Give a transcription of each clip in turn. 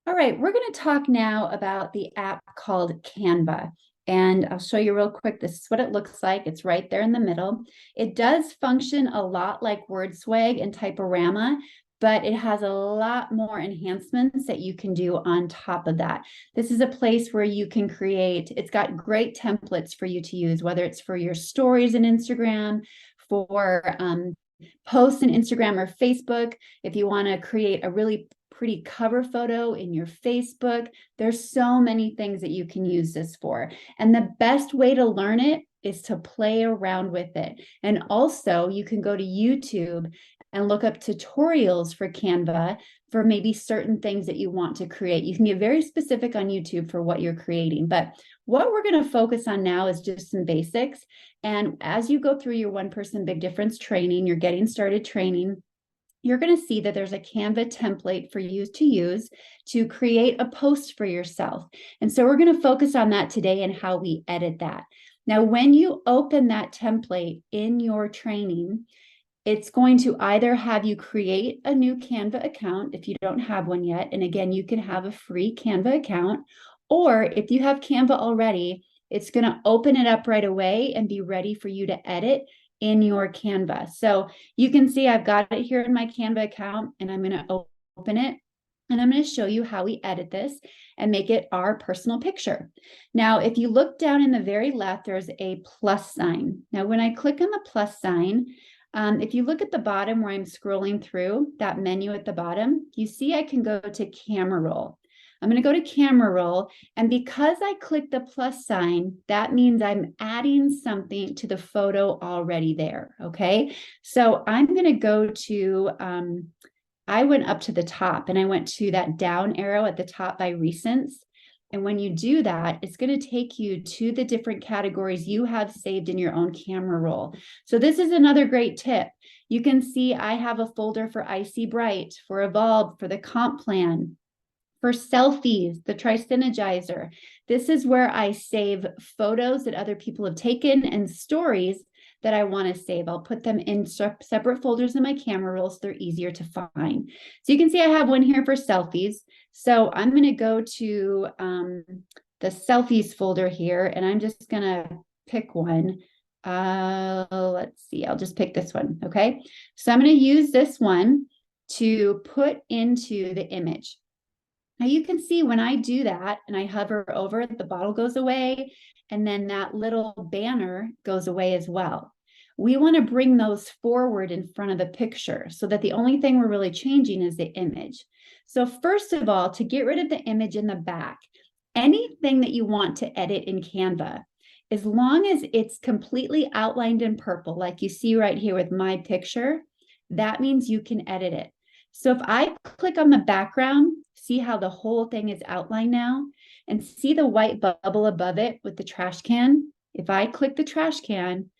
All right, we're going to talk now about the app called Canva. And I'll show you real quick. This is what it looks like. It's right there in the middle. It does function a lot like WordSwag and Typorama, but it has a lot more enhancements that you can do on top of that. This is a place where you can create, it's got great templates for you to use, whether it's for your stories in Instagram, for posts in Instagram or Facebook. If you want to create a really pretty cover photo in your Facebook, there's so many things that you can use this for. And the best way to learn it is to play around with it. And also, you can go to YouTube and look up tutorials for Canva for maybe certain things that you want to create. You can get very specific on YouTube for what you're creating. But what we're going to focus on now is just some basics. And as you go through your One Person Big Difference training, your Getting Started training, you're going to see that there's a Canva template for you to use to create a post for yourself. And so we're going to focus on that today and how we edit that. Now, when you open that template in your training, it's going to either have you create a new Canva account if you don't have one yet. And again, you can have a free Canva account, or if you have Canva already, it's going to open it up right away and be ready for you to edit in your Canva. So you can see I've got it here in my Canva account, and I'm going to open it. And I'm going to show you how we edit this and make it our personal picture. Now, if you look down in the very left, there's a plus sign. Now, when I click on the plus sign, if you look at the bottom where I'm scrolling through that menu at the bottom, you see I can go to camera roll. I'm going to go to camera roll. And because I clicked the plus sign, that means I'm adding something to the photo already there. Okay. So I'm going to go to, I went up to the top and I went to that down arrow at the top by recents. And when you do that, it's going to take you to the different categories you have saved in your own camera roll. So this is another great tip. You can see I have a folder for Icy Bright, for Evolve, for the comp plan, for selfies, the Tri-Synergizer. This is where I save photos that other people have taken and stories that I want to save. I'll put them in separate folders in my camera roll so they're easier to find. So you can see I have one here for selfies. So I'm going to go to the selfies folder here, and I'm just going to pick one. Let's see, I'll just pick this one. Okay. So I'm going to use this one to put into the image. Now you can see when I do that and I hover over it, the bottle goes away, and then that little banner goes away as well. We want to bring those forward in front of the picture so that the only thing we're really changing is the image. So first of all, to get rid of the image in the back, anything that you want to edit in Canva, as long as it's completely outlined in purple, like you see right here with my picture, that means you can edit it. So if I click on the background, see how the whole thing is outlined now, and see the white bubble above it with the trash can? If I click the trash can,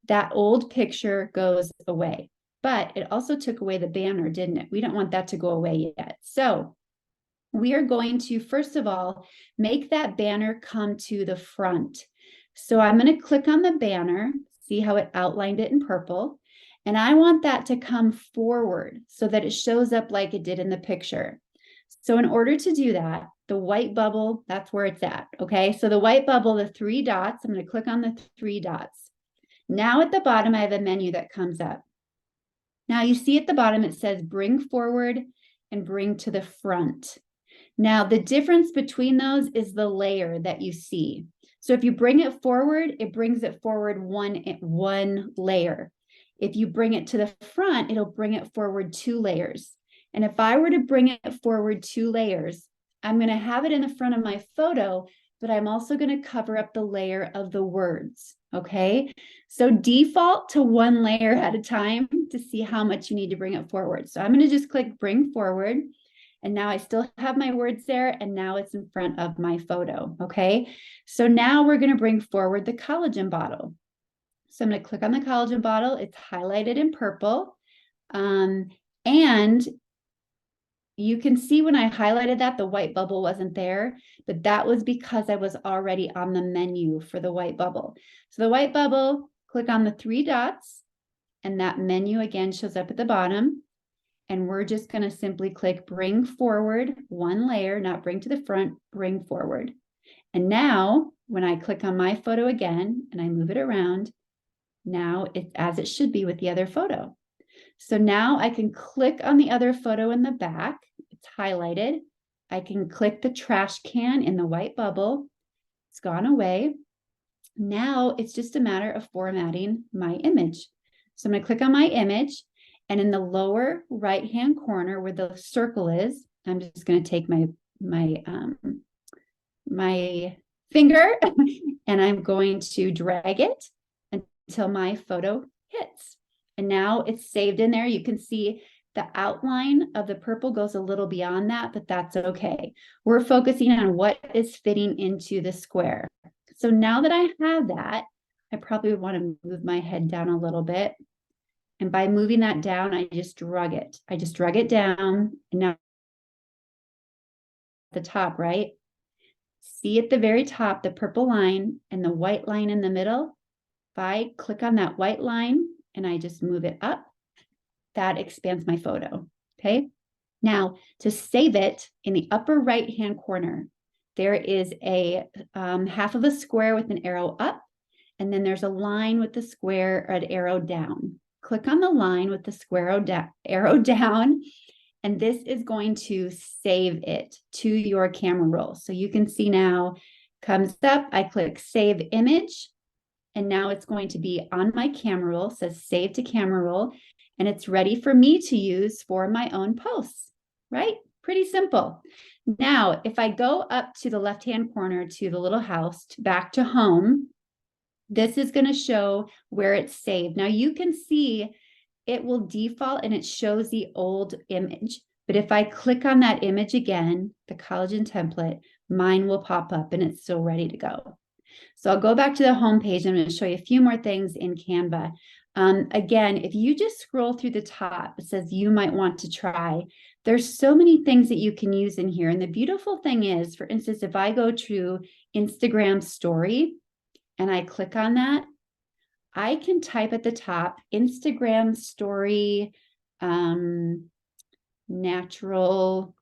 that old picture goes away. But it also took away the banner, didn't it? We don't want that to go away yet. So we are going to, first of all, make that banner come to the front. So I'm going to click on the banner, see how it outlined it in purple. And I want that to come forward so that it shows up like it did in the picture. So in order to do that, the white bubble, that's where it's at. Okay, so the white bubble, the three dots, I'm going to click on the three dots. Now at the bottom, I have a menu that comes up. Now you see at the bottom, it says bring forward and bring to the front. Now the difference between those is the layer that you see. So if you bring it forward, it brings it forward one layer. If you bring it to the front, it'll bring it forward two layers. And if I were to bring it forward two layers, I'm going to have it in the front of my photo, but I'm also going to cover up the layer of the words. Okay, so default to one layer at a time to see how much you need to bring it forward. So I'm going to just click bring forward. And now I still have my words there, and now it's in front of my photo. Okay, so now we're going to bring forward the collagen bottle. So I'm going to click on the collagen bottle. It's highlighted in purple. And you can see when I highlighted that, the white bubble wasn't there, but that was because I was already on the menu for the white bubble. So the white bubble, click on the three dots, and that menu again shows up at the bottom. And we're just going to simply click bring forward one layer, not bring to the front, bring forward. And now when I click on my photo again and I move it around, now it's as it should be with the other photo. So now I can click on the other photo in the back. It's highlighted. I can click the trash can in the white bubble. It's gone away. Now it's just a matter of formatting my image. So I'm going to click on my image, and in the lower right-hand corner where the circle is, I'm just going to take my finger and I'm going to drag it until my photo hits. And now it's saved in there. You can see the outline of the purple goes a little beyond that, but that's okay. We're focusing on what is fitting into the square. So now that I have that, I probably would want to move my head down a little bit. And by moving that down, I just drug it. I just drug it down. And now at the top, right? See at the very top, the purple line and the white line in the middle. If I click on that white line and I just move it up, that expands my photo, okay? Now, to save it, in the upper right-hand corner, there is a half of a square with an arrow up, and then there's a line with the square or an arrow down. Click on the line with the square arrow down, and this is going to save it to your camera roll. So you can see now, comes up, I click Save Image, and now it's going to be on my camera roll, says Save to Camera Roll, and it's ready for me to use for my own posts, right? Pretty simple. Now, if I go up to the left-hand corner to the little house, back to home, this is going to show where it's saved. Now you can see it will default and it shows the old image. But if I click on that image again, the collagen template, mine will pop up and it's still ready to go. So I'll go back to the home page. I'm going to show you a few more things in Canva. Again, if you just scroll through the top, it says you might want to try. There's so many things that you can use in here. And the beautiful thing is, for instance, if I go to Instagram story and I click on that, I can type at the top Instagram story natural,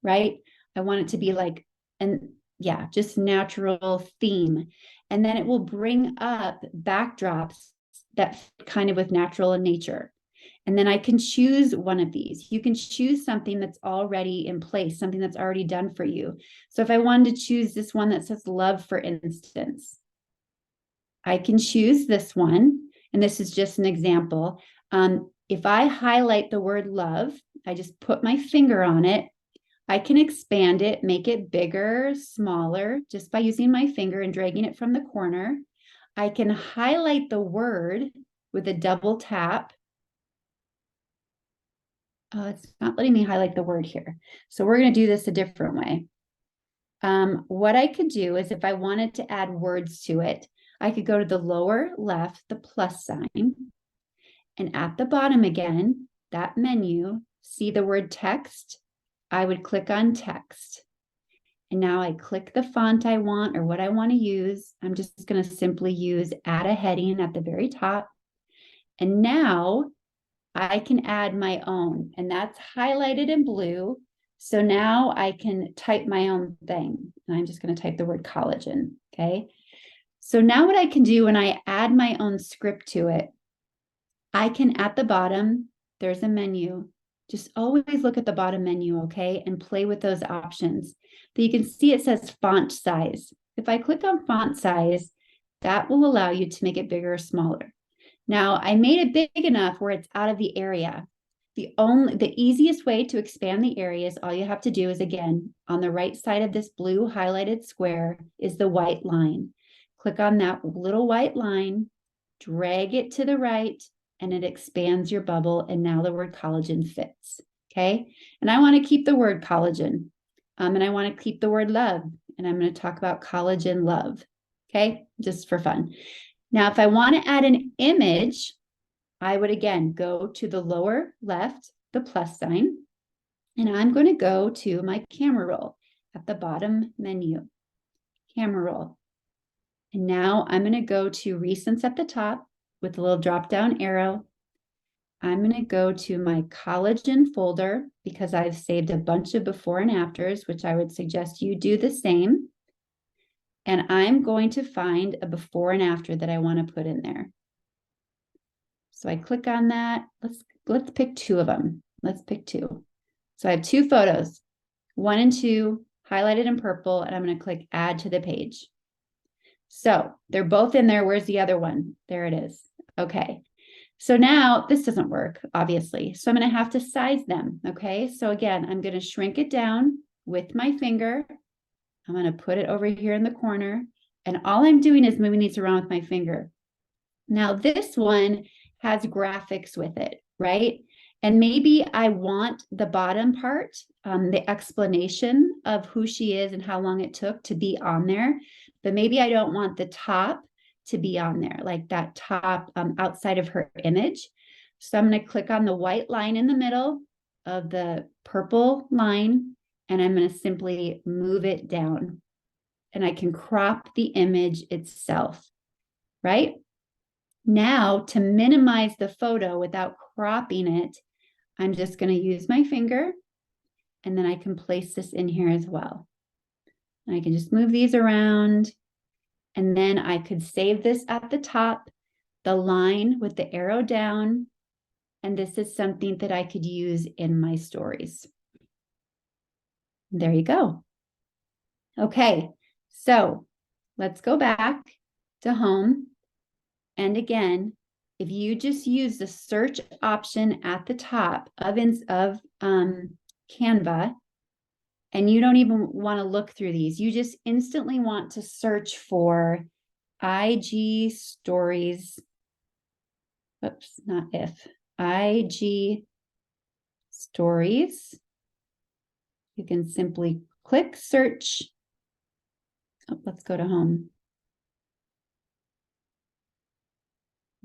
right? I want it to be like, and yeah, just natural theme. And then it will bring up backdrops that fit kind of with natural and nature. And then I can choose one of these. You can choose something that's already in place, something that's already done for you. So if I wanted to choose this one that says love, for instance, I can choose this one. And this is just an example. If I highlight the word love, I just put my finger on it. I can expand it, make it bigger, smaller, just by using my finger and dragging it from the corner. I can highlight the word with a double tap. It's not letting me highlight the word here. So we're going to do this a different way. What I could do is if I wanted to add words to it, I could go to the lower left, the plus sign, and at the bottom again, that menu, see the word text? I would click on text. And now I click the font I want or what I want to use. I'm just going to simply use add a heading at the very top. And now I can add my own, and that's highlighted in blue. So now I can type my own thing. And I'm just going to type the word collagen. Okay. So now what I can do when I add my own script to it, I can at the bottom, there's a menu. Just always look at the bottom menu, okay, and play with those options. So you can see it says font size. If I click on font size, that will allow you to make it bigger or smaller. Now, I made it big enough where it's out of the area. The easiest way to expand the area is all you have to do is, again, on the right side of this blue highlighted square is the white line. Click on that little white line, drag it to the right, and it expands your bubble, and now the word collagen fits, okay? And I want to keep the word collagen, and I want to keep the word love, and I'm going to talk about collagen love, okay? Just for fun. Now, if I want to add an image, I would, again, go to the lower left, the plus sign, and I'm going to go to my camera roll at the bottom menu, camera roll. And now I'm going to go to recents at the top with a little drop down arrow. I'm going to go to my collagen folder because I've saved a bunch of before and afters, which I would suggest you do the same. And I'm going to find a before and after that I want to put in there. So I click on that. Let's pick two of them. Let's pick two. So I have two photos, 1 and 2, highlighted in purple, and I'm going to click add to the page. So they're both in there. Where's the other one? There it is. Okay. So now this doesn't work, obviously. So I'm going to have to size them. Okay. So again, I'm going to shrink it down with my finger. I'm going to put it over here in the corner. And all I'm doing is moving these around with my finger. Now this one has graphics with it, right? And maybe I want the bottom part, the explanation of who she is and how long it took to be on there. But maybe I don't want the top to be on there, like that top outside of her image. So I'm going to click on the white line in the middle of the purple line, and I'm going to simply move it down. And I can crop the image itself, right? Now, to minimize the photo without cropping it, I'm just going to use my finger, and then I can place this in here as well. And I can just move these around, and then I could save this at the top, the line with the arrow down, and this is something that I could use in my stories. There you go. Okay, so let's go back to home. And again, if you just use the search option at the top of Canva, and you don't even want to look through these, you just instantly want to search for IG stories. Oops, not if. IG stories. You can simply click search. Oh, let's go to home.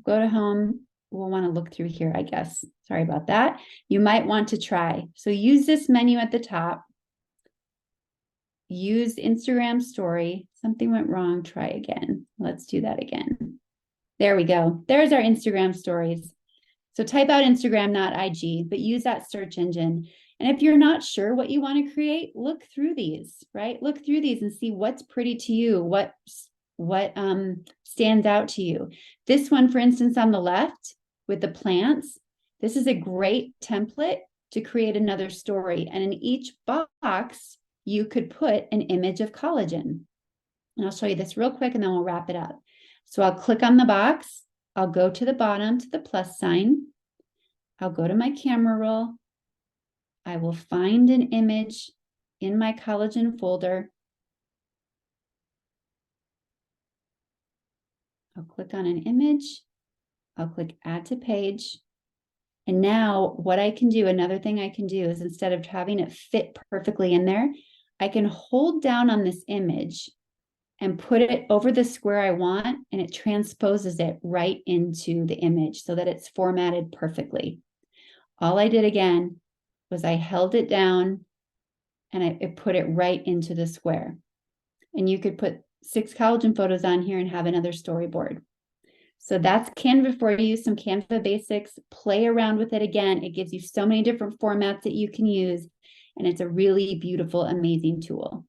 Go to home. We'll want to look through here, I guess. Sorry about that. You might want to try. So use this menu at the top. Use Instagram story. Something went wrong. Try again. Let's do that again. There we go. There's our Instagram stories. So type out Instagram, not IG, but use that search engine. And if you're not sure what you want to create, look through these, right? Look through these and see what's pretty to you, what stands out to you. This one, for instance, on the left with the plants, this is a great template to create another story. And in each box, you could put an image of collagen. And I'll show you this real quick and then we'll wrap it up. So I'll click on the box. I'll go to the bottom to the plus sign. I'll go to my camera roll. I will find an image in my collagen folder. I'll click on an image. I'll click add to page. And now what I can do, another thing I can do is instead of having it fit perfectly in there, I can hold down on this image and put it over the square I want, and it transposes it right into the image so that it's formatted perfectly. All I did again was I held it down and I put it right into the square. And you could put 6 collagen photos on here and have another storyboard. So that's Canva for you, some Canva basics. Play around with it again. It gives you so many different formats that you can use, and it's a really beautiful, amazing tool.